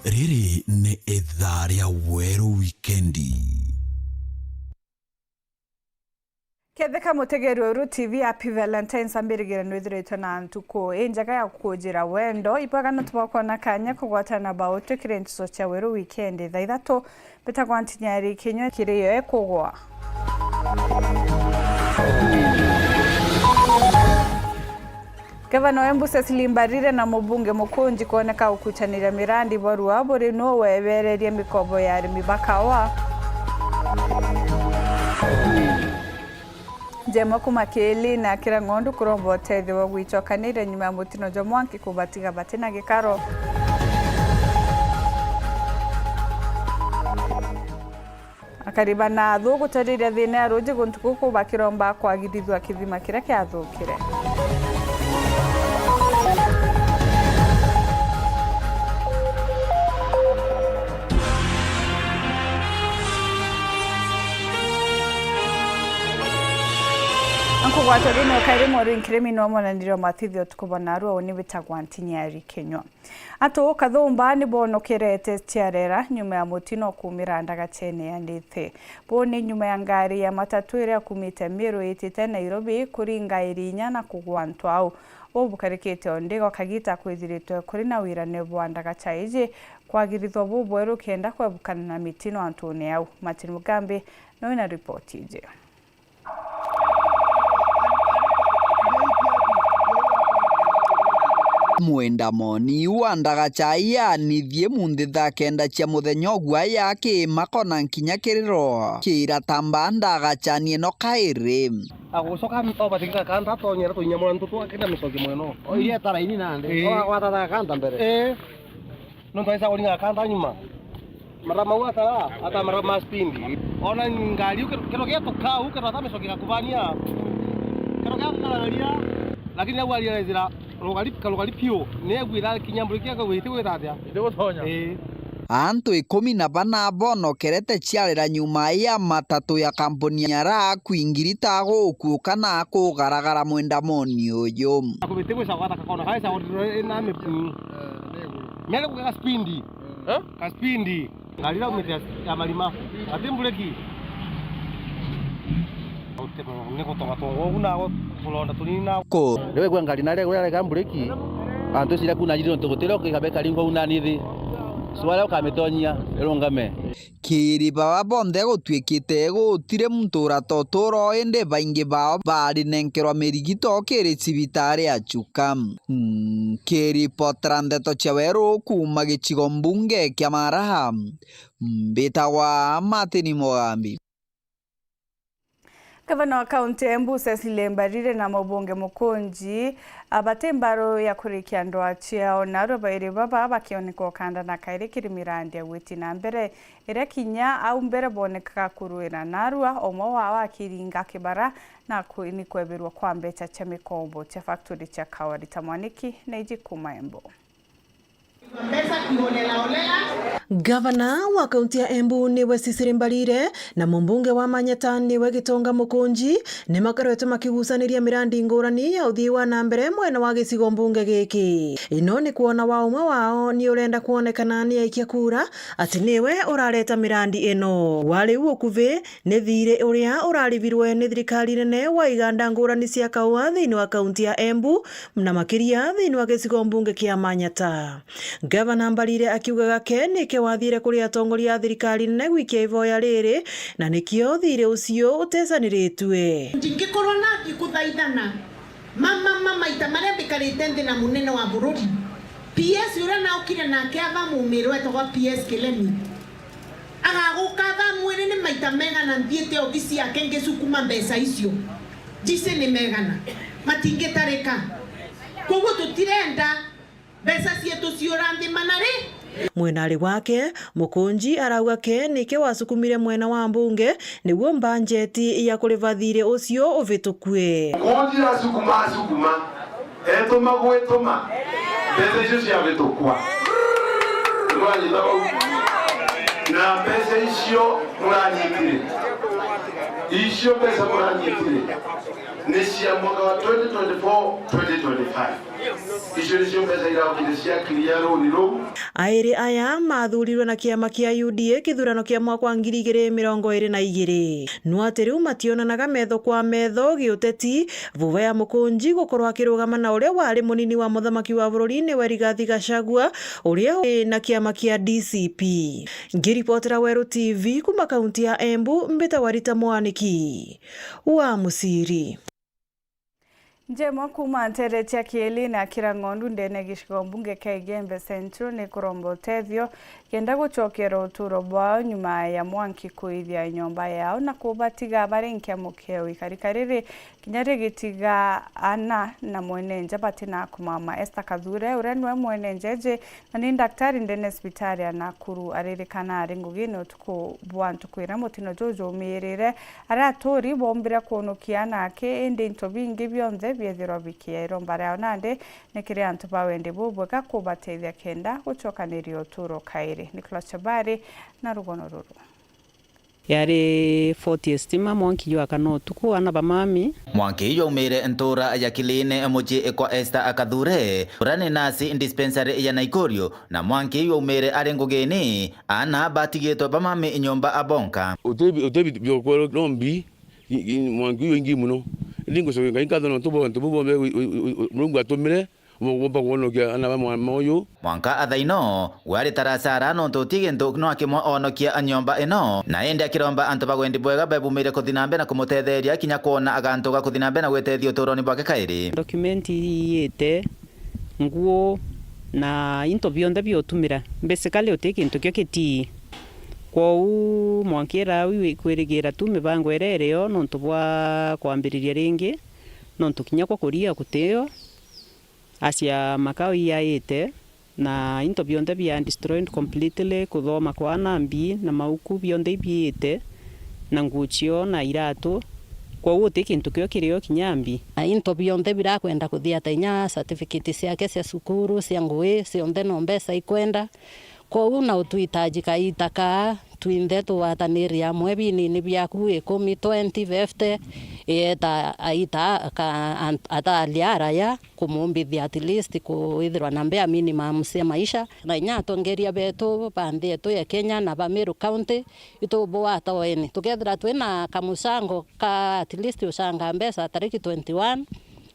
Riri ni idharia Weru Wikendi. Ketheka mutegeri wa TV Happy Valentine sambirigire nwithiritwe na ntuko injaga ya kujira wendo ipagana tubakona kanya kugwatana about kirenzo cha Weru Wikendi thaa ithatu betagwa ntinyari kinywa kiriyo ekugwa Gavana wa Embu Cecily Mbarire na mubunge mukunji kuoneka ukuchanira mirandi boru aburi no webererie mikobo ya arimi bakawa Jema kumakeli na kira ngondu kurombo otethi wa gwichokanire nyuma ya mutino jo Mwangi kubatiga batina gikaro akariba na athu gutarire thina ya ruji guntuku bakiromba kwagithithwa kithima kiria kiathukire Nkugwata rino kairi moru inkiremi no mona ndiro mathithio tukubona aru oni bitagwa ntinyari kenywa ato kathumba ni bono kirete tiarera nyuma ya mutino kumira ndagachene yandithe boni nyuma ya ngari ya matatu ira kumite Meru itite Nairobi kuringa irinya na kugwantwa au obukarikete ondigo kagita kwithiritwe kuri na wirane bwa ndagachaije kwagirithwa bubweru kenda kwebukana na mitino antone au Martin Mugambi no ina report ije Mwenda moni wandagachaya nithie munthi thaa kenda cia muthenya ogwa yake makona nkinya kiriro kira tamba ndagachanie no kairi agucoka mitoba tinga kanda tonyera tunyamura ntutu akenda micoki mweno oiye taraini nande gwatata kanda mbere no twaisa kuringa kanda nyuma marama watara ata marama spindi ona ngari kero kia toka ukero ata micoki gakubania kero kia kalaria lakini au alielezera Lugari pio negwira kinyambulikia kwite gwitatia ndigutonya Antu 14 bono kerete ciarira nyuma ya matatu ya kampuni ya ra kuingirita gukuka na kugaragara mwenda moni uyu akubite gwisa gwata kakona kaisa na me mele kuga spindi ka spindi ngalira umete ya malima atimbuleki ko lewe kwa ngali nale kwa kambureki anto sira kuna jiro ntogotero kikabeka lingo unanithi swala ukametonyia erongame kiri baba bonde gutwikite gutire muntura totoro ende baingi bao bari nenkerwa merigito kiri cibitari achuka kiri potrande to Weru kuma gichigo mbunge kia Maraha mbitawa Martin Mugambi Gavana wa kaunti ya Embu Cecily Mbarire na mubunge mukunji abatembaro ya kurikia ndoa chiao naro bairi baba bakioneka kanda na kairi kirimirandi ya witi na mbere ira kinya au mbere boneka kuruira narua omo wa akiringa kibara na ni kweberwa kwa mbecha cha mikombo cha factory cha Kawari Tamwaniki na ijikuma Embu Gavana wa kaunti ya Embu niwe Cecily Mbarire na mumbunge wa Manyata niwe Gitonga Mukunji ni makarwetu makigusaniria mirandi ngurani ya uthii wa na mbere mwena wa gicigo mbunge giki ino ni kuona wa umwe wao ni urenda kuonekana ni aikia kura ati niwe urareta mirandi ino wali ukuve ni thire uria uraribirwe ni thirikari nene wa iganda ngurani cia kaua thiini wa kaunti ya Embu na makiria thiini wa gicigo mbunge kia Manyata Gavana Mbarire akiugaga ke nike wathire kuri atongoria a thirikari nene gwikia ivoya riri na nikio thire ucio utezaniritwe ndingikorwo na ngikuthaithana mama itamare bikarite nthi na munene wa bururi PS ura na ukire nake ava mumiro etogwa PS Kilemi agagukatha mwiri ni maita megana thiete ofisi yake ngicukuma mbeca icio jise ni megana matingitarika koguo tutirenda besa cietu ciuranthi manari mwenari wake Mukunji arauga ke nike wasukumire mwena wa mbunge niguo mbanjeti ya kuriva thire ucio uvitukue Mukunji asukuma etoma gwetoma besa icio cia vitukwa na besa icio muranyitire icio besa muranyitire ni cia mwaka wa 2024-2025 icio nĩcio mbeca iraukire cia kiria rũni rũu. Airi aya mathurirwe na kiama kia UDA kithurano kia mwaka wa 2022 no ati riu mationanaga metho kwa metho giuteti vuva ya Mukunji gukorwo akirugama na uria wari munini wa muthamaki wa bururi ni Rigathi Gachagua uria na kiama kia DCP. Ngiripotera Weru TV kuma kaunti ya Embu, Mbita Warita Mwaniki wa Musiri. Njema kuma ntere tia Kieli na Kirangondu ndene gicigo mbunge kia Igembe Central ni kurombo tethio kenda guchokera uturo bwao nyuma ya Mwangi kuithia nyomba yao na kubatiga barenkia mukeo ikarikariri kinyari gitiga ana na mwenenja batina kumama Esther Kathure urenwe mwenenjeje na ni daktari ndene hospitali ya Nakuru aririkana aringugine utuku bwantu kwira mutino jojo mirire aratori bombira kuonokia nake ende into bingi bionze byethiro bikia irombara yao nande nekire antu bawende bubweka kubateithia kenda guchokanirio uturo kairi. Nicholas Chabari na rugono ruru yari 40 stima Mwangi yo akano tuku ana bamami Mwangi yo umire ntura ya Kiline muji kwa Esther Kathure urane nasi dispensary ya Naikorio na Mwangi yo umire arengogeni ana batigeto bamami nyomba abonka utebi byo lombi Mwangi yo ngimuno lingo so ngikado no tubo Mungu atumire Mwanka athaino wari tarasara no tutige nduk no akimwa onokia anyomba eno na ende akiromba antu bagwendi bwega babumire kuthinambe na kumutetheria kinya kuona agantuga kuthinambe na gwetethio turoni bwake kairi document yete nguo na into bionda biotumira basically uteke into kyo kiti kwou Mwankira wiwe kwirigira tu mibango erereo no ntubwa kwambiriria ringi no ntukinya kwa kuria kuteo asia makao yaite na into bionde bia destroyed completely kuthoma kwa nambi na mauku bionde biite na nguchio na iratu kwa wote kintu kyo kirio kinyambi into bionde bira kwenda kuthia tainya certificate ciake cia sukuru cia ngui cionde no mbesa ikwenda kwa una utuitaji kaitaka twinde tuwataniria mwebini ni byaku 10 20 eta aita ata aliara ya kumumbithia at least kuithirwa na mbea minimum cia maisha na inya tongeria betu bandi yetu ya Kenya na Bamiru County itubo ataweni tukethira twina kamusango ka at least usanga mbesa tariki 21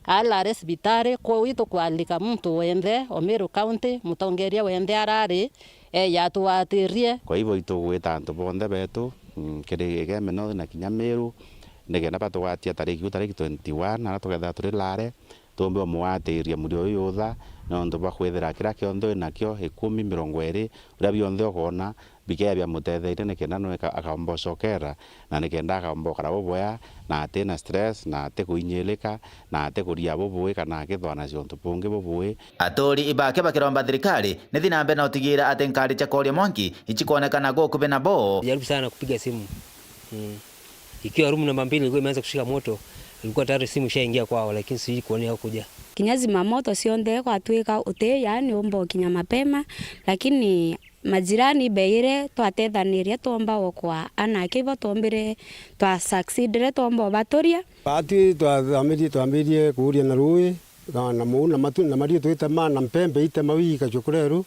ala resbitare kwa wito kualika mtu wende Omeru County mutongeria wende arari ya tuatirie kwa hivyo itugwita antu bonde betu kirige meno na Kinyamiru ndegena batwatia tariki 21 na tugetha turi lare tumbe muatiria muri uyutha no ndo bakwithira kira kiondo nakio 10 20 uria bionthe okona bikea bya mutetheire nekenda no akambocokera na nekenda akambokara boboya na atena stress na ate kuinyeleka na ate kuria boboe kana akithwana cionto pungi boboe atori ibake bakiromba thirikari ni thinambe na utigira ate nkari cha koria Mwangi ichikuonekana goku na bo jaribu sana kupiga simu ikiwa room namba 2 ilikuwa imeanza kushika moto ilikuwa tayari simu ishaingia kwao lakini siji kuonea kuja kinyazi mamoto sionde kwa tuika ute yani ombo kinya mapema lakini majirani beire twatethaniria tomba okwa ana kibo tombere twa succeedre tomba batoria ati twamirie kuria na rui na muna matu na mario twita mana mpembe ite mawika chokoreru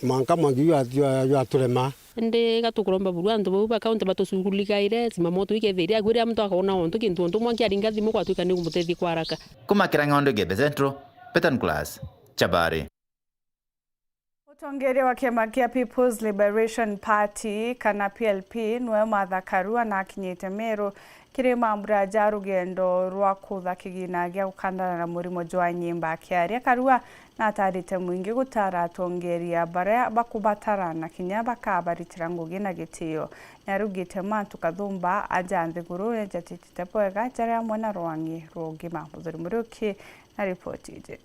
Mwangi ya turema ndi gatukuromba buru antu bo account batosurulikaire simamoto iketheria gwira mtu akaona onto kintu onto Mwangi aringa thimu kwa tuika ni kumutethi kwa haraka kuma Kirangondo Igembe Central Petan Class Chabari. Mutongere wa kiama kia People's Liberation Party kana PLP nwe Martha Karua na akinyite Meru kirima mburaja rugendo rwa kutha kigina gia gukandana na murimo jwa nyimba kiaria Karua na atarite mwingi gutara atongeria bare bakubatarana kinya bakabaritira ngugi na gitio nyarugite mantu kathumba ajanthi guru njatitite poega jara mwana rwangi rugima muthuri muruki na report ije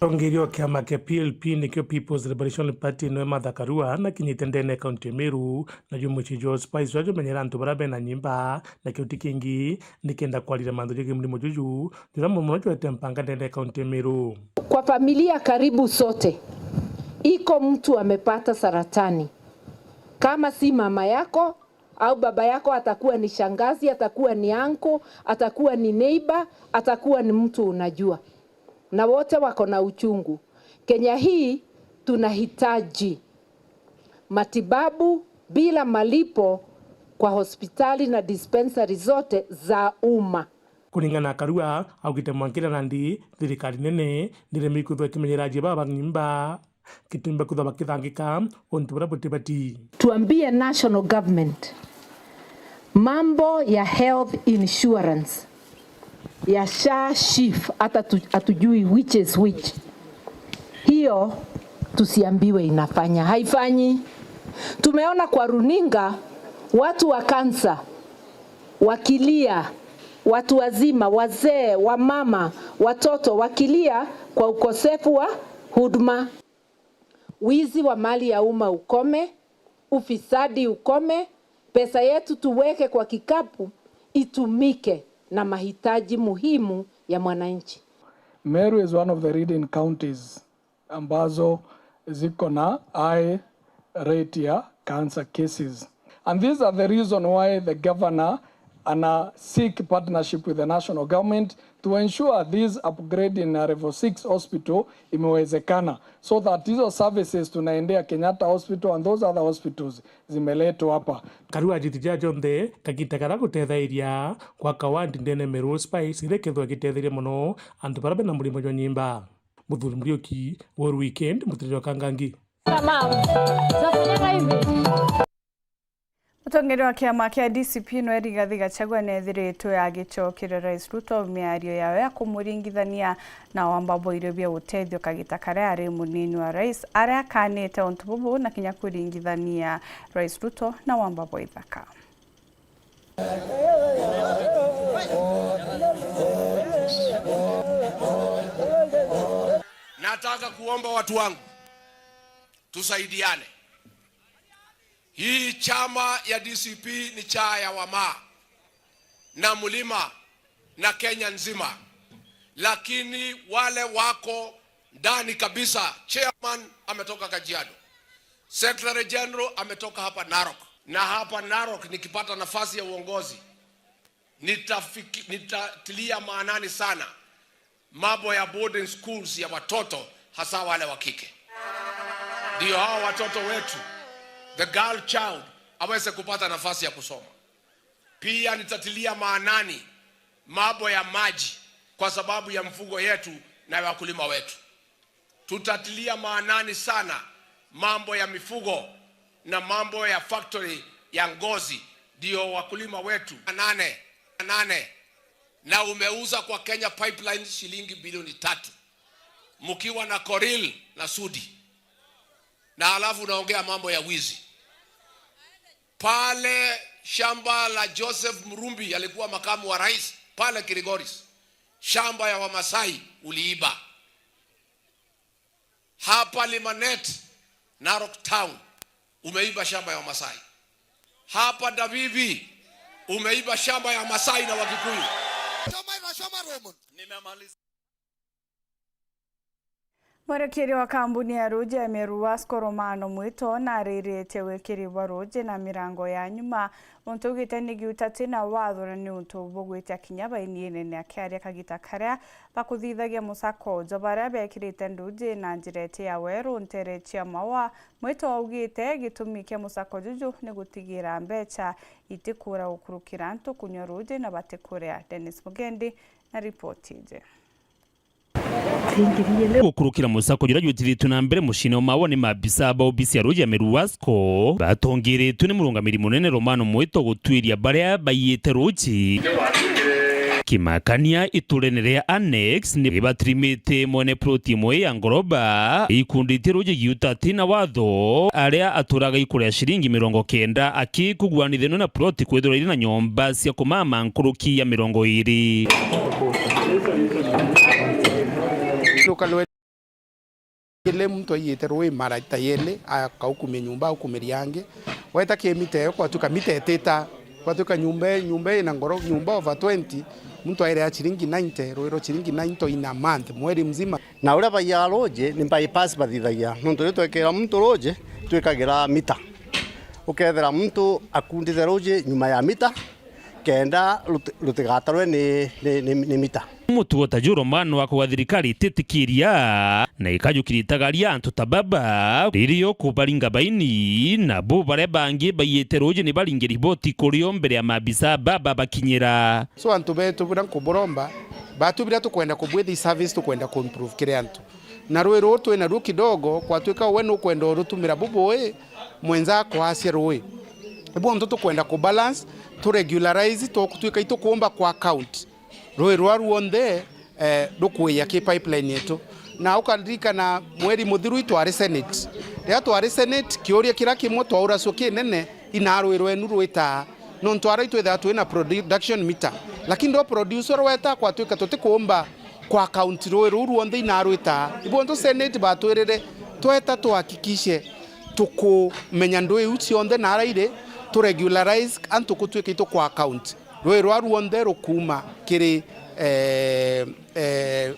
Tongerio kiama kia PLP nikio People's Liberation Party nwe Martha Karua na kinyite ndene kaunti Meru na jumuchi jo spice wajo menyera antu barabe na nyimba na kiuti kingi nikenda kwalira mandu jogi mlimo juju jura mumojo etempanga ndene kaunti Meru. Kwa familia karibu sote iko mtu amepata saratani, kama si mama yako au baba yako atakuwa ni shangazi, atakuwa ni anko, atakuwa ni neighbor, atakuwa ni mtu unajua. na wote wako na uchungu. Kenya hii tunahitaji matibabu bila malipo kwa hospitali na dispensary zote za umma. Kulingana na Karua augite Mwankira Nandi thirikari nene ndiremi kuthwa kimenyeraji baba nyimba kitumba kuthwa bakithangika ontu bara butibati. Tuambie national government mambo ya health insurance ya SHA SHIF hata atujui which is which. Hiyo tusiambiwe inafanya, haifanyi. Tumeona kwa runinga watu wa kansa wakilia, watu wazima, wazee, wamama, watoto wakilia kwa ukosefu wa huduma. Wizi wa mali ya umma ukome, ufisadi ukome, pesa yetu tuweke kwa kikapu itumike na mahitaji muhimu ya mwananchi. Meru is one of the leading counties ambazo ziko na high rate ya cancer cases. And these are the reason why the governor seek partnership with the national government to ensure this upgrade in level 6 hospital imewezekana, so that hizo services tunaendea Kenyatta Hospital and those other hospitals zimeletwa hapa. Karua jitija jonde kagitakara gutethairia kwa kawandi ndene Meru Spice irekethwa gitethairia muno antu barabe na murimo jo nyimba. Muthuri Muriuki War Weekend mutiriro Kangangi. Mũtongoria wa kĩama kĩa DCP Noel Rigathi Gachagua nĩethiritwo agĩcokera Rais Ruto mĩario yao ya kũmũringithania na Wambua bia ũteithio kagita karĩa arĩ mũnini wa rais arĩa akanĩte ũntu bubu na kinya kũringithania Rais Ruto na Wambua ithaka. Nataka kuomba watu wangu tusaidiane. Hii chama ya DCP ni cha ya Wamaa na Mlima na Kenya nzima, lakini wale wako ndani kabisa, chairman ametoka Kajiado, secretary general ametoka hapa Narok, na hapa Narok nikipata nafasi ya uongozi nitatilia maanani sana mambo ya boarding schools ya watoto, hasa wale wa kike. Ndio hao watoto wetu, the girl child, aweze kupata nafasi ya kusoma. Pia nitatilia maanani mambo ya maji kwa sababu ya mfugo yetu na wakulima wetu. Tutatilia maanani sana mambo ya mifugo na mambo ya factory ya ngozi, ndio wakulima wetu. Nane na umeuza kwa Kenya Pipeline shilingi bilioni 3 mkiwa na Koril na Sudi, na alafu unaongea mambo ya wizi. Pale shamba la Joseph Murumbi alikuwa makamu wa rais pale Kirigoris, shamba ya Wamasai uliiba. Hapa Limanet Narok Town umeiba shamba ya Wamasai. Hapa Dabibi umeiba shamba ya Wamasai na Wakikuyu. Mwerekeri wa kambuni ya Roje ya Meru Wasco Romano Mwito na aririte wekeri wa Roje na mirango ya nyuma untugite nigiutati na wathora ni untubugwite kinyaba iniene ne akiaria kagita karia bakuthithagia musako jobara bekirite nduje na njirete ya weru nterechia mawa. Mwito augite gitumi kia musako juju ni gutigira mbecha itikura ukurukira antu kunywa Roje na batekurea. Dennis Mugendi na ripoti je. Gukurukira musako jura jutiritu na mbere mushino mawone mabisa ba obisi ya Roje ya Meru Wasco batongeretwe ni murungamiri munene Romano Mwito gutwiria baria bayite Roje kimakania iturenere ya annex ni batrimete mwene proti mwe ya ngoroba ikundite Roje giutati na watho aria aturaga ikuria shiringi 90 akikugwanitheno na proti kwethora iri na nyomba cia kumama nkuruki ya 20 Lokalwe kile mtu ayiterwe mara tayele akaukumia nyumba au kumiriange waita kemite kwa tuka miteteta kwa tuka nyumba ina ngoro nyumba over 20 mtu aire chiringi 90 roiro chiringi 90 ina month mweri mzima na ule baya Roje ni bypass bathithagia nundu twekera mtu Roje twekagira mita ukethera mtu akundithe Roje nyuma ya mita kenda rutigatarwe ni mita mutuo ta Joroman wa kwa thirikari titikiria na ikajukiritaga antu tababa ririo kubaringa baini na bo bare bangi bayete roje ni baringe riboti kurio mbere ya mabisa baba bakinyira so antu betu bura kuboromba batu bira tukwenda kubwethi service tukwenda ku improve kire antu na rwe roto na ruki dogo kwa tweka wenu kwenda rutumira buboe mwenzako asia rwe ebo mtoto kwenda ku balance to regularize to kutweka ito kuomba kwa account rwe ruonde dokuya ke pipeline yetu na ukandika na mweri muthiru itware senate ria tware senate kioria kira kimwe twaura soke nene inarwe enu rwita non twara itwe that we na production meter lakini ndo producer weta kwa tweka tote kuomba kwa account ruonde inarwita ibonto senate batwerere tweta tuhakikishe tukumenya ndwe uci onde naraire to regularize antu kutweka ito kwa account ruonde rukuma kiri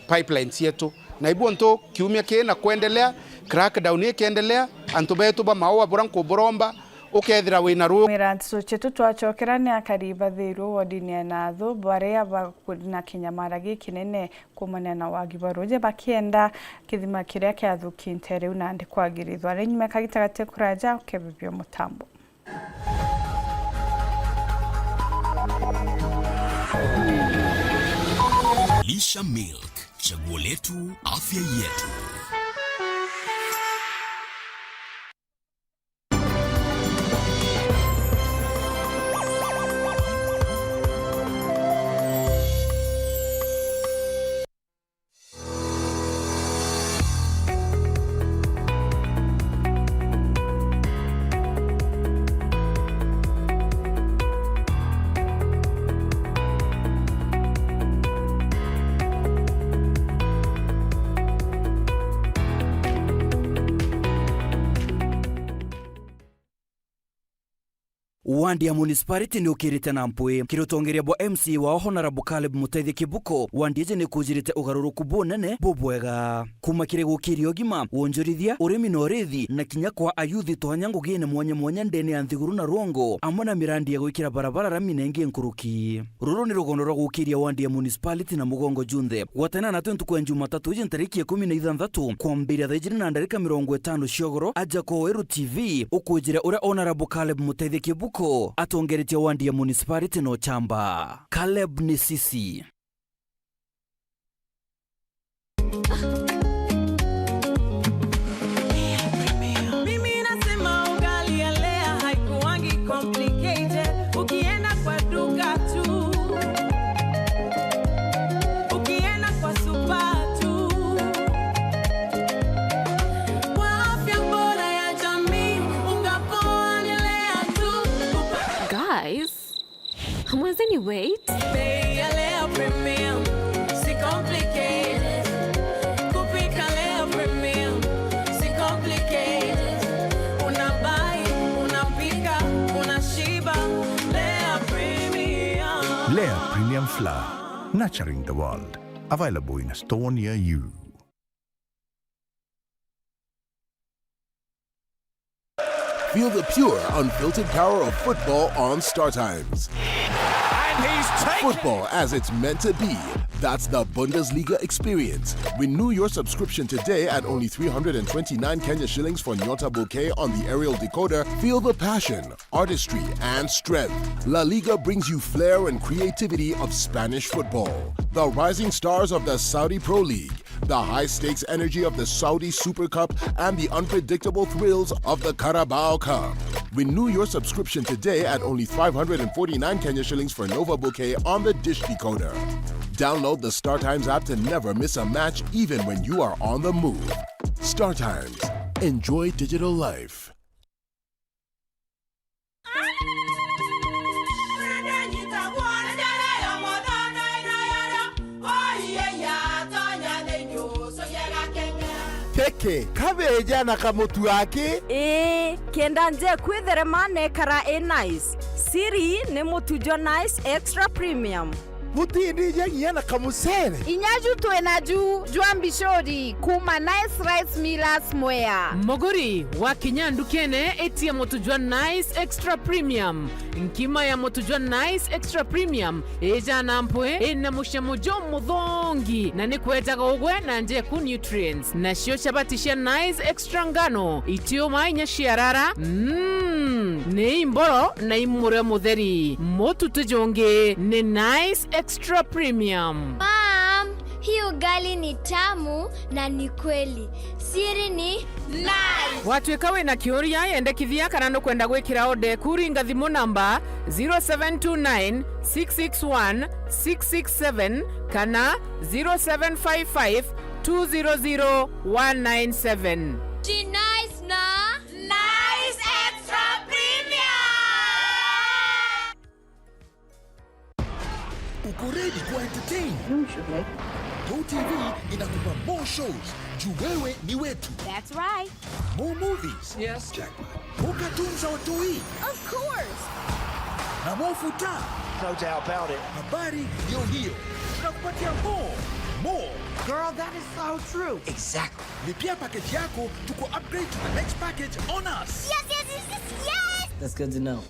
pipelines yetu na ibonto kiumia kina kuendelea crackdown ikiendelea antu betu ba maua buranko boromba ukethira wina ruo mirantiso chetu twachokerane akariba thiru wodini na tho baria na kinyamaragi kinene kumana na wagi baroje bakienda kithima kiria kiathuki ntere unandi kwagirithwa arenyi makagitagate kuraja ukebibio mutambo Lisha Milk, chaguo letu, afya yetu. Wandi ya municipality ni ukirite na mpwe kirutongeria bwa MC wa Honorable Caleb Mutethi Kibuko wandije ni kujirite ugaruruku bunene bubwega kuma kire gukirio gima wonjorithia urimi no rithi na kinya kwa ayuthi tohanyangu gine mwanya ndene ya Nthiguru na Ruongo amona mirandi ya gwikira barabara raminenge nkuruki ruru ni rugono rwa gukiria wandi ya municipality na Mugongo Junthe watana na 23 Jumatatu ije tariki 16 kwa mbira thajiri na ndarika 50 ciogoro aja ko Weru TV ukujira ura Honorable Caleb Mutethi Kibuko atongeretie wandi ya municipality no chamba Caleb ni sisi mimi nasema ugali ya lea haikuwangi complicated ukienda kwa duka tu ukienda kwa super tu kwa afya bora ya jamii ungapoa ni lea tu. Guys, hamwezeni wait? Bei ya lea premium, si complicated. Kupika lea premium, si complicated. Unabai, unapika, unashiba, lea premium. Lea Premium Flour, nurturing the world. Available in a store near you. Feel the pure, unfiltered power of football on Star Times. And he's taken Football as it's meant to be. That's the Bundesliga experience. Renew your subscription today at only 329 Kenya shillings for Nyota Bouquet on the aerial decoder. Feel the passion, artistry, and strength. La Liga brings you flair and creativity of Spanish football. The rising stars of the Saudi Pro League, the high-stakes energy of the Saudi Super Cup, and the unpredictable thrills of the Carabao Cup. Renew your subscription today at only 549 Kenya shillings for Nova Bouquet on the Dish Decoder. Download the Star Times app to never miss a match, even when you are on the move. Star Times. Enjoy digital life. Teke, kabeja na kamutu wake? Kenda nje kwitherema nekara nice. Siri ni mutujo nice extra premium. mutindi nyangiana kamusere Inyaju tuenaju Juambishori kuma Nice Rice Millers Mwea. Mogori wa Kinyandu kene eti ya motujua Nice Extra Premium. Nkima ya motujua Nice Extra Premium eja nampwe ena mushamojo mudhongi na nikweta kogwe na nje ku nutrients na shio chabatisha Nice Extra ngano itio mainya shiarara ne imboro na imure mutheri motu tujonge ne Nice Extra Premium. Mom, hii ugali ni tamu na ni kweli. Siri ni nice. Watwekawe na kioria yende kithia kanano kwenda gwikira ode kuringa thimu namba 0729 661 667 kana 0755 200 197. Ji nice na Nice Extra Premium. Uko ready ku entertain? Usually. GoTV inakupa more shows. Juu wewe ni wetu. That's right. More movies. Yes. Jackpot. More cartoons za watoi. Of course. Na more futa. No doubt about it. Habari ndio hiyo. Tunakupatia more. More. Girl, that is so true. Exactly. Lipia package yako tuko upgrade to the next package on us. Yes, yes, yes, yes, yes. That's good to know.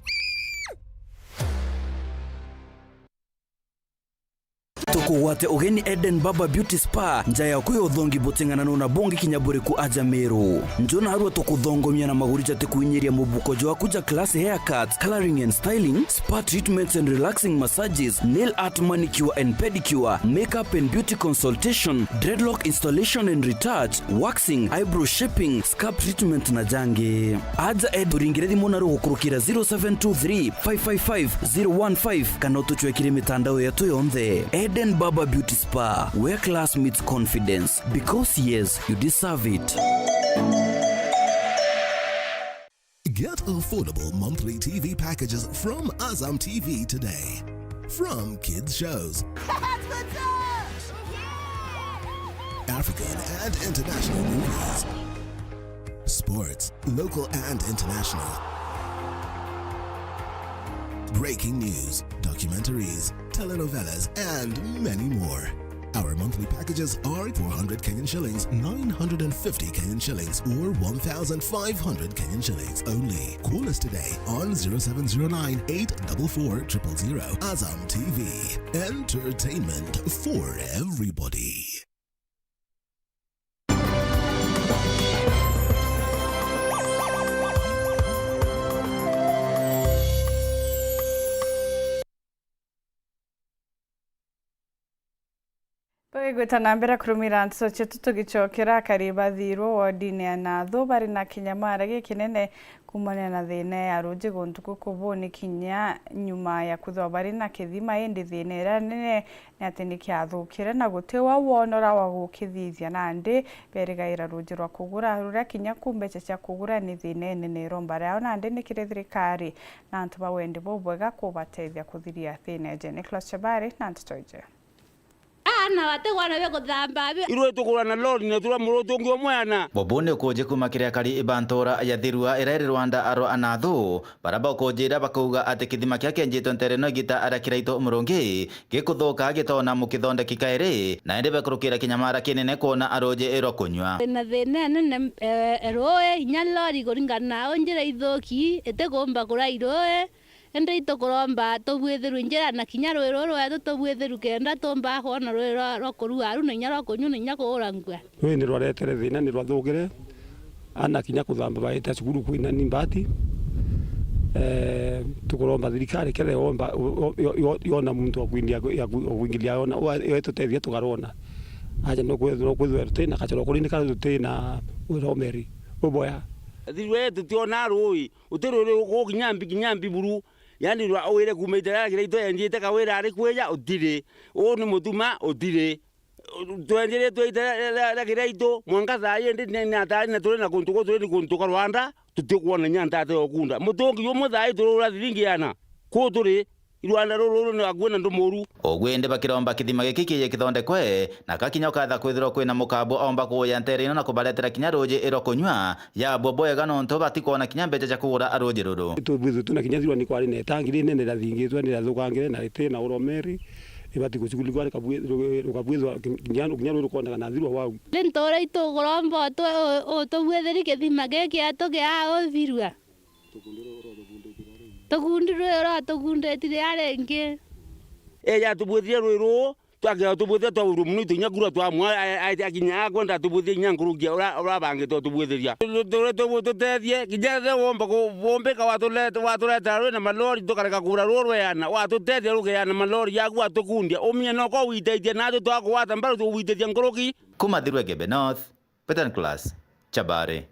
Toko wate ogeni Eden Baba Beauty Spa njaya kuyo thongi botingana na bongi kinyabure ku aja Meru. Njona harua toko thongomia na maguri jate kuinyiria mubuko joa kuja class haircuts, coloring and styling, spa treatments and relaxing massages, nail art manicure and pedicure, makeup and beauty consultation, dreadlock installation and retouch, waxing, eyebrow shaping, scalp treatment na jange. Aja Ed uringiredi monaru hukurukira 0723 555 015 kanoto chwekiri mitandao yetu yonde. Eden Baba Beauty Spa, where class meets confidence. Because yes, you deserve it. Get affordable monthly TV packages from Azam TV today. From kids shows, African and international movies, sports, local and international, breaking news, documentaries, telenovelas, and many more. Our monthly packages are 400 Kenyan shillings, 950 Kenyan shillings, or 1,500 Kenyan shillings only. Call us today on 0709 844 000. Azam TV. Entertainment for everybody. Gwita na mbere kurumira nso chetu tugicokera kariba thiro wodini ya Nathu bari na kinyamara gikinene kumana na thina ya ruji guntuku kubuni kinya nyuma ya kuthwa bari na kithima indi thina ira nene ni ati ni kiathukire na gutewa wonora wa gukithithia na ndi berigaira ruji rwa kugura rura kinya kumbecha cia kugura ni thina nene rombara yao na ndi ni kire thirikari na antu bawendi bobwega kubatethia kuthiria thina je Nicholas Chabari na Ntoje ana wategwana beko thamba irwe tukurana lori na tura muroto ngio mwana bobone koje kumakiria kari ibantora ya thirua irere Rwanda aro Anathu baraba kojira bakuga ati kithima kia kenjito ntereno gita arakiraito umurongi gikuthuka gitona mukithonde kikaire na ende bakurukira kinyamara kinene kuona aroje ero kunywa na thina nene eroe inyalori kuringana onjira ithoki etegomba kurairoe ende itokoromba tobwetheru njera na kinyaro roro ya tobwetheru kenda tomba hona roro kurua aru na nyaro konyu na nyako orangwa we ni rwaretere thina ni rwathugire ana kinya kuthamba baita cukuru kwina nimbati tukoromba thirikari kere omba yona muntu akwindia kuingilia yona yetu tethia tugarona aje no kwethwa tena kachoro kulindika tena uromeri uboya thirwe tutiona rui utirure ko kinyambi buru yani rwa owire kumeitera kiraito enjite kawira ari kweja utire oni mutuma utire twenjere twaitera kiraito mwangaza yende ni atari na tore na kuntuko tore ni kuntuka Rwanda tutikuona nyanta ate okunda mutongi yo muthai turura thiringiana ko tore Rwanda roro na agwena ndomoru ogwende bakiromba kithima gikiki githondekwe na kakinya ukatha kwithirwo kwina mukabo omba kuya nterino na kubaletera kinya roje ero kunywa ya boboega no nto batikona kinya mbeje cha kugura aroje roro tubwizu tuna kinya zirwa ni kwari ne tangiri nene la thingizwa ni la thukangire na ite na uromeri ibati kuchukuliwa rukabwithwa kinyano rukondaga na thirwa wau Lentora itogoromba to bwetheri kithima giki atoge a ovirwa tugundiro ora tugundetire arengi ya tubwethia rwiro twake tubwethia twa munu tunyakura twa mwa akinya kwenda tubwethia nyangurugia ora bange tubwetheria tutethie kijathe womba kubombeka watuleta rwe na malori tukareka kura rweana watutethia rugeana malori yaku atukundia umie no ko witeithia na twakwata mbaru tuwiteithia nguruki kuma Thirwe Gembe North, Peter Class, Chabare.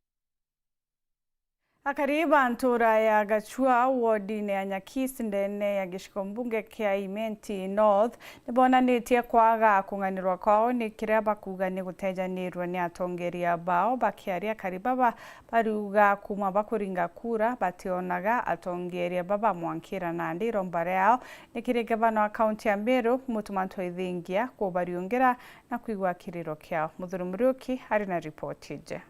Akariba ntura ya Gachua wodi-inĩ ya Nyakisi ndene ya gĩcigo mbunge kĩa Imenti North nĩbonanĩtie kwaga kũng'anĩrwo kwao nĩ kĩrĩa bakuga nĩ gũtejanĩrwo nĩ atongoria bao bakĩaria Kariba bariuga kuma bakũringa kura bationaga atongoria baba Mwankĩra na Ndĩro mbare yao nĩ kĩrĩ gavana wa kaunti ya Meru Mũtumanto Ithingia kũbariũngĩra na kũigua kĩrĩro kĩao. Mũthuri Mũriũki arĩ na ripoti nje.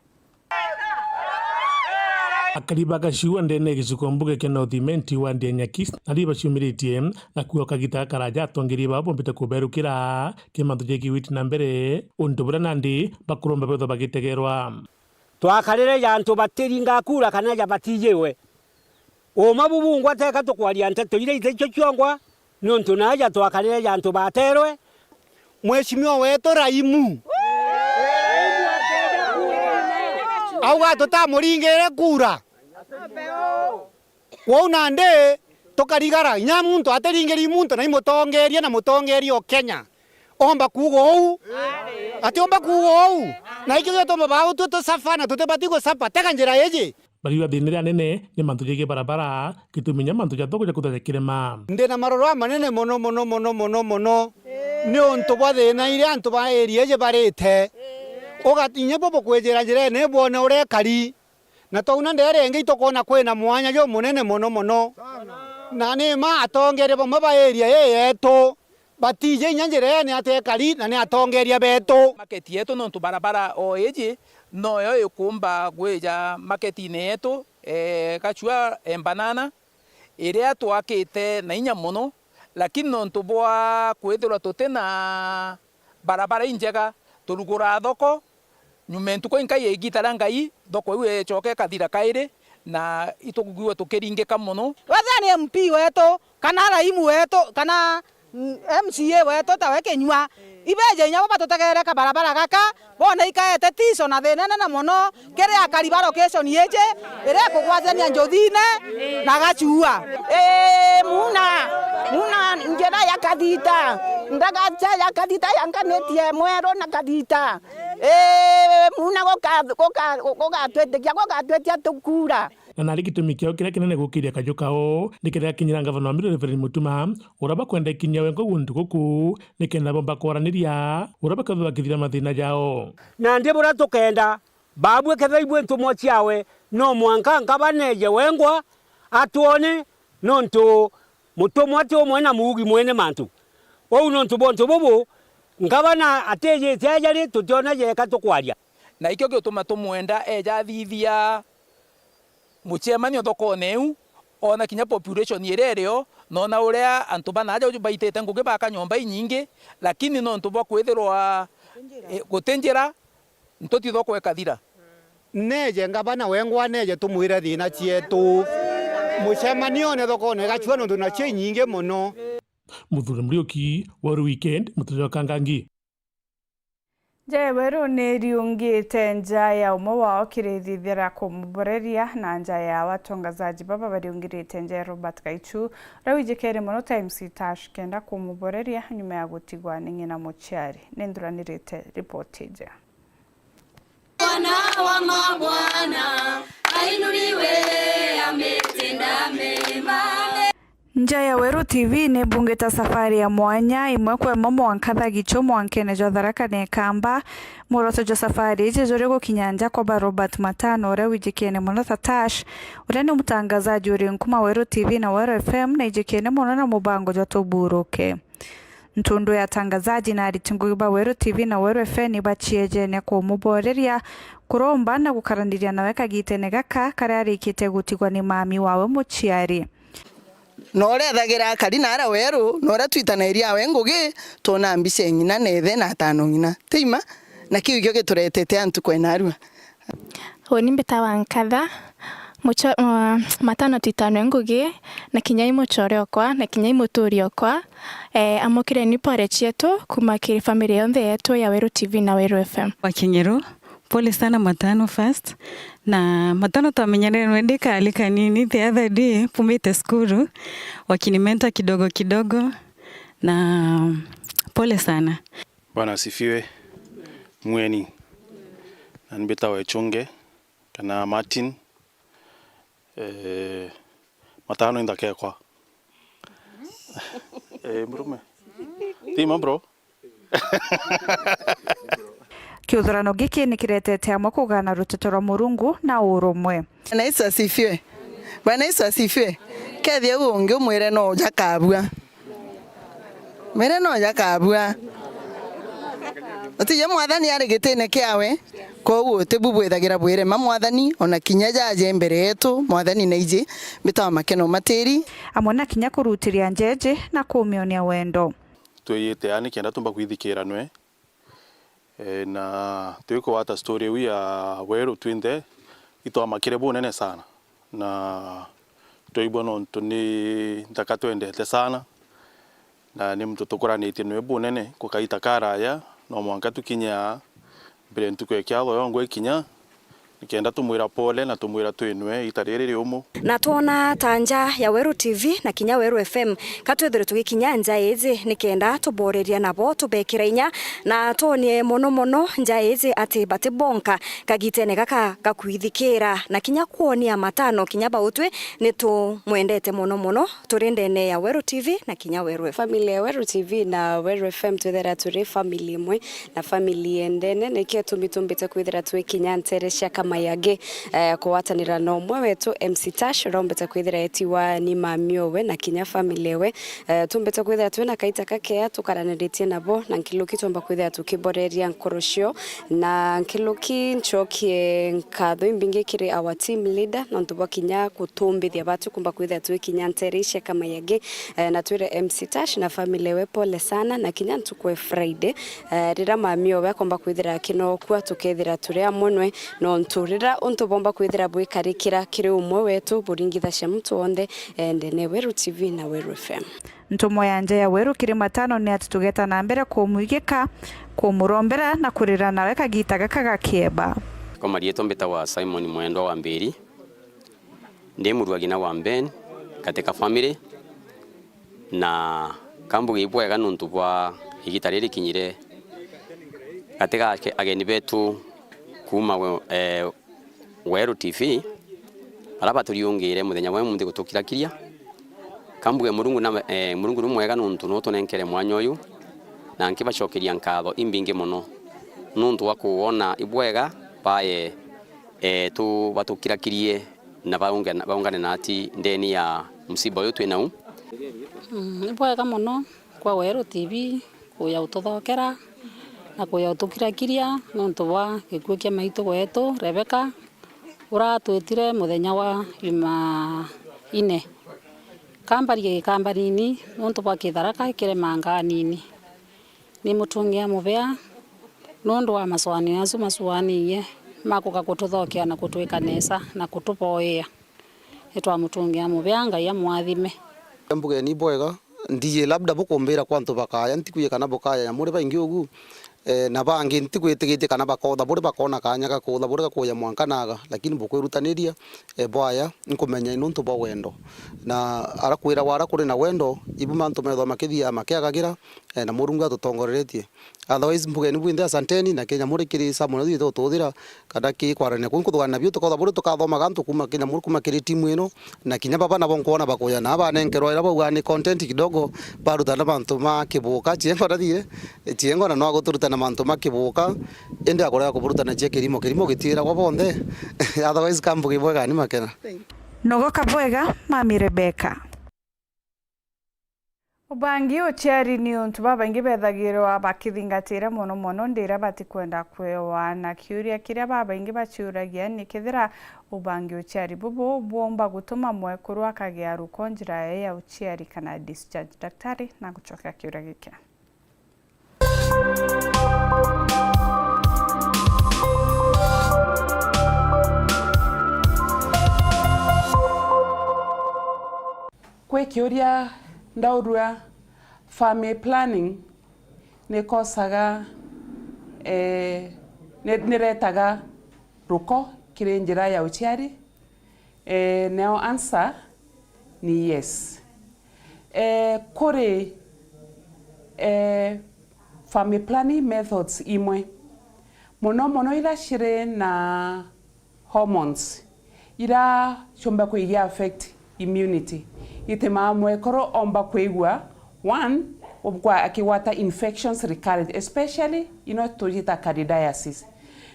Akariba Gachua ndene gĩcigo mbunge kĩa North Imenti wadi ya Nyakisi nariba ciumĩrĩtie na kuo kagita karaja atongoria babo bombĩte kũberũkĩra kĩmanthũ gĩkĩ wĩti na mbere ũndũ bũrĩa nandi bakũrũmba betho bagĩtegerwa twakarĩre yantu batiringa kura kana ja batijĩwe ũma bubungwa teka tukwaria nteto ile ithecho chiongwa nontu naja twakarĩre yantu baterwe Mheshimiwa wetu Raimu auga tutamuringire kura wona nde tukarigara nya muntu ateringiri muntu na imutongeria na mutongeria Kenya omba kugo ou ati omba kugo ou na ikyo to mabao tu safana tutebatigo sapa teka njira yeje bariwa thĩnĩrĩa nene nĩ mantũ jĩgĩ barabara gĩtũminya mantũ ja togo ja kũthathe kĩrĩma ndina maroro manene mono nĩ onto bwa thĩna ire antu ba area je barĩte ogatinya bobo kwejera njira ne bone ore kari na tauna ndere ngi tokona kwena mwanya yo munene mono na ne ma atongere bo maba area yeto batije nyanjere ne ate kari na ne atongeria beto market yetu no barabara o eji no yo ikumba gweja market neto Gachua embanana ire twakite na inya muno lakini no ntubwa kwethirwa tutena barabara injega turugura thoko nyumentu ko inkai igitara ngai thoko iwe choke kathira kaire na itugugiwe tukiringika muno wathani MP wetu kana Raimu wetu kana MCA wetu taweke nywa ibeje nyabo batutegerere ka barabara gaka bona ikaete tiso na thenene na muno kere Akariba location yeje ere kugwazania njothine na Gachua muna njera ya kadita ndagacha ya kadita yanganetie mwero na kadita muna goka tukura na nari gĩtũmi kĩao kĩrĩa kĩnene gũkĩria kajũ kao nĩ kĩrĩa kinyira gavana wa Meru Reverend Mutuma ũrĩa bakwenda kinya wengo gundu gũkũ nĩ kenda bomba kwaranĩria ũrĩa bakatho bakithira mathĩna jao na ndi bũra tukenda babwe kethaibwe ntumo ciawe no mwanka ngabaneje wengwa atuone nontu mutumwa ti umwe na mugi mwene mantu ou nontu bontu bubu ngabana ateje tiajari tutiona yeka tukwaria na ikyo gituma tumwenda eja thithia muchemanio thokoneu ona kinya population yerereo nona uria antu banaja baitete ngugi baka nyomba inyingi lakini no ntubwa kwithirwa gutenjera ntuti thoko ekathira neje ngabana wengwa neje tumwire thina cietu muchemanio ne thokone Gachua nontu na cie nyingi muno Mũthuri Mũriũki wa weekend mũtũjo kangangi Weru nĩ riungĩte nja ya ũmwe wao kĩrĩthithĩra kũmũboreria na nja ya watongazaji baba bariungĩrĩte nja ya Robert Gaichu rawijĩkere mũno Times Tash kenda kũmũboreria nyuma ya gũtigwa nĩ ng'ina mũciari nĩndũranĩrĩte ripoti nja Bwana wa mabwana ainuliwe ametenda mema Nja ya Weru TV nĩ mbungĩte safari ya mwanya imwe kwa Mwanka Gaichu Mwankene Tharaka ne kamba muoroto jo safari ije jore gũkinya nja kwa Robert Matano ũrĩa wijĩkene mũno Tash ũrĩa nĩ mũtangazaji ũrĩ nkuma Weru TV na Weru FM na ijĩkene mũno na mũbango jo tuburuke ntundu ya tangazaji na aritinguiba Weru TV na Weru FM bachieje kũmũboreria kuromba na gũkaranĩria nawe kagitene gaka karĩa arĩkĩte gũtigwa nĩ mami wawe mũciari no rethagira akari nara weru no ra twitanaeria we ngugi tona mbica ngina nethe na tano ngina tima na kiu gyo gituretete antu kwena arua Oni mbetawa nkatha matano titano ngugi na kinyai muchore okwa na kinyai muturi okwa amokire ni pore chietu kuma kiri family yonde yetu ya Weru TV na Weru FM. Wakinyero pole sana matano first na matano tamenyane nwendeka alika nini the other day pumite skuru wakinimenta kidogo na pole sana. Bwana asifiwe. Mweni na nibetawa echunge kana Martin matano indakekwa mrume tima bro Kiuthurano giki ni kiretete amwe kugana ruteto rwa Murungu na urumwe. Na Yesu asifiwe. Bwana Yesu asifiwe. Kethia ungi umwire no jakabua. Mere no jakabua. Ati mwathani ari gitene kiawe koguo tibubwithagira bwire mwathani ona kinya jaje mbere yetu mwathani na ije bitawa makeno matiri amwe na kinya kurutiria njeje na kumionia wendo tuyite ani kenda tumba kwithikira nwe na tuiko wata story wi ya Weru twinde ito makire bunene sana na toibo no tuni ndakatwendete sana na ni mtu tukuranite nwe bunene kukaita karaya no mwanka tukinya mbere ntukwekyago yongo ikinya nikenda tumwira pole na tumwira twinwe itariri umu na tuona tanja ya Weru TV na kinya Weru FM katwethire tugikinya nja izi nikenda tuboreria nabo tubekira inya na tonie mono nja izi ati batibonka kagitene gaka gakwithikira na kinya kuonia matano kinya bautwe ni tumwendete mono turindene ya Weru TV na kinya Weru FM. Family ya Weru TV na Weru FM twethira turi family imwe na family endene nikio tumitumbite kwithira twikinya nteresha kama yage kuwatanira no mwe wetu MC Tash rombeta kwithira etiwa ni mamiowe na kinya family we tumbeta kwithira twina kaita kakea tukaraniritie nabo na nkiluki tomba kwithira tukiboreria nkoroshio na nkiluki nchokie nkatho imbinge kiri our team leader no ntuba kinya kutumbithia batu kumba kwithira twikinya nterisha kama yage na twire MC Tash na family we pole sana na kinya ntukwe Friday rira mamiowe komba kwithira kino kwa tukethira turi amonwe no nturira untu bomba kwithira bwikarikira kiri umwe wetu buringithasha mtu onde ndene Weru TV na Weru FM. Ntumo yanje ya Weru kiri matano ni atutugeta na mbere kumwigika kumurombera na kurira nawe kagita gakaga kieba. Kwa marieto mbeta wa Simon Mwendo wa mbiri ndi muruagina wa Ben katika family na kambu ibwega nuntu bwa igitariri kinyire katika ageni betu kuma Weru TV araba turiungire muthenya wa mundi gutukirakiria kambuge Murungu na Murungu rumwega nuntu no tunenkere mwanya uyu na nkibacokeria nkatho imbinge muno nuntu wa kuona ibwega bae tu batukirakirie na baungane nati ndeni ya msiba uyu twinau ibwega muno kwa Weru TV kuya ututhokera na kuya utukirakiria nuntu wa gikuo kia maitu gwetu Rebeka uratwitire muthenya wa juma ine kambarini nuntu bwa kitharaka kire manganini ni mutungia mubea nundu wa maswani asu maswaniye makuka kututhokia na kutwikanesa na kutupoia etwa mutungia mubea ngai amwathime mbuge ni bwega ndiye labda bukumbira kwantu bakaya ntikuye kana bukaya ya muri baingi ugu na bangi ntigwitigite kana bakotha buri bakona kanya gakutha buri gakuya mwankanaga lakini bukwirutaniria bwaya nkumenya inuntu bwa wendo na arakwira wara kuri na wendo ibu mantu metho makithia makiagagira na Murungu atutongoreretie otherwise mbuge ni bwinde asanteni na Kenya muri kiri samuno thito tuthira kada ki kwarane kunkuthwana bio tukotha buri tukathoma gantu kuma Kenya muri kuma kiri timu ino na kinya baba na bonkuona bakuya na bana nkerwa ira bwa ni content kidogo baruta na bantu makibuka chiengo rathie chiengo na no guturuta na mantu makibuka ende akora kuburutana je kirimo gitira kwa bonde otherwise kambugi bwega ni makena nogoka bwega mami Rebeka Ubangi uchiari ni untu babaingi bethagirwa bakithingatira muno ndira batikwenda kwewa na kiuria kiria babaingi baciuragia ni kithira ubangi uchiari bubu buomba gutuma mwekuru akagia ruko njira ya uchiari kana discharge. Daktari na gucoka kiuria giki. Kwe kiuria ndaurua family planning nikosaga niretaga ruko kiri njira ya uchiari. Nao answer ni yes. Kuri family planning methods imwe muno ila shire na hormones ila chomba kuigia affect immunity itema mwekoro omba kwigwa one obwa akiwata infections recurrent especially tujita candidiasis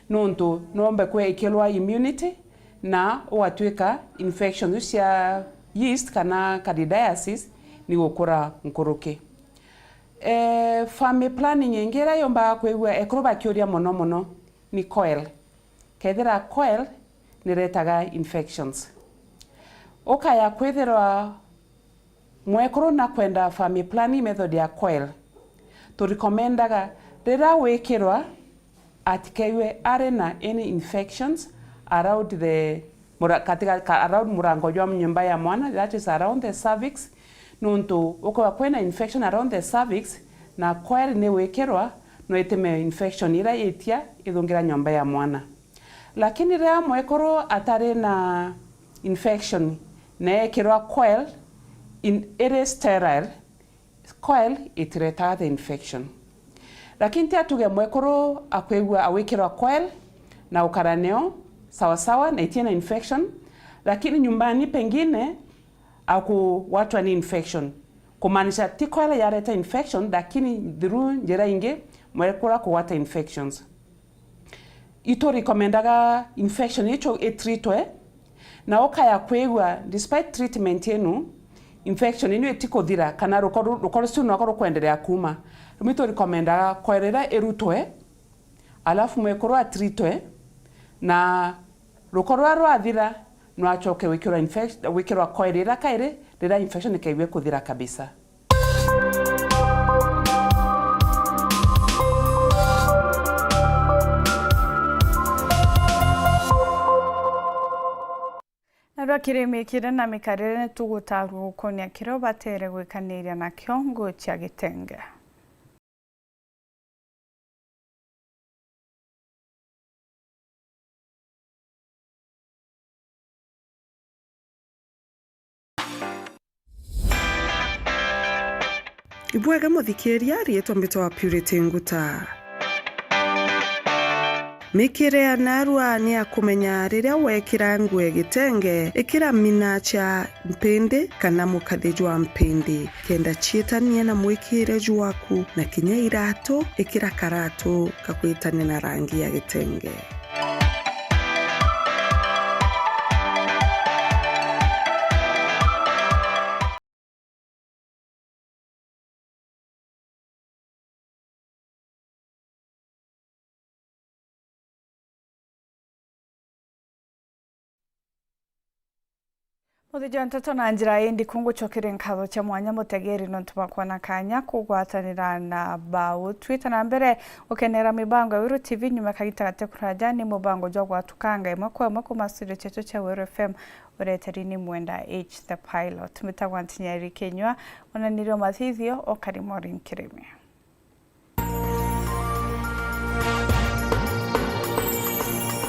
nonto nombe kwe ikelwa immunity na watweka infections ya yeast kana candidiasis ni gukura nkuruke. Family planning engera yomba kwigwa ekroba kyoria muno ni coil kethira coil niretaga infections okaya kwethira mwekoro na kwenda family planning method ya coil to recomendaga rira wekirwa atikaiwe are na any infections around the around murango jwa mnyumba ya mwana, that is around the cervix nuntu uko kwena infection around the cervix na coil ne wekirwa no iteme infection ira itia ithungira nyumba ya mwana. Lakini rira mwekoro atare na infection na ekirwa coil it is sterile, coil itireta the infection. Lakini atuge mwekoro akwegwa awekirwa coil na ukaraneo sawa na itina infection, lakini nyumbani pengine watu ni infection kumaanisha ti coil yareta infection, lakini through njira inge mwekora kuwata infections. Ito recomendaga infection icho itreatwe na okaya kwegwa despite treatment yenu infection inu etikothira kana rukoro siu nwakoro kwenderea kuma rumito recomendaga kwerera erutwe alafu mwekoro atreatwe na rukoro rwathira nwachoke wikirwa kwerera kaire rira infection ikaiwe kuthira kabisa. Narwa kiremekire na mikarire tugutaru konia kiro batere gwikaniria na kiongo cha gitenge. Ibwega muthikiria rietwa mbitwa Purity Nguta. Mikire ya narua ni ya kumenya riria wekira ngwe gitenge ikira mina cha mpindi kana mukathi jwa mpindi kenda chietania na mwikire jwaku na kinya irato ikira karato kakwitane na rangi ya gitenge. Muthijantato na njira indi kunguchokire nkatho cha mwanya mutegeri no tubakwa na kanya kugwatanira na bau Twitter na mbere ukenera mibango ya Wiru TV nyuma kagitagate kuraja ni mubango jwa gwatukanga imwe kuma studio checho cha Wiru FM ureterini mwenda H the pilot mitagwantinya Kenywa onanirio mathithio okarimori nkirimi.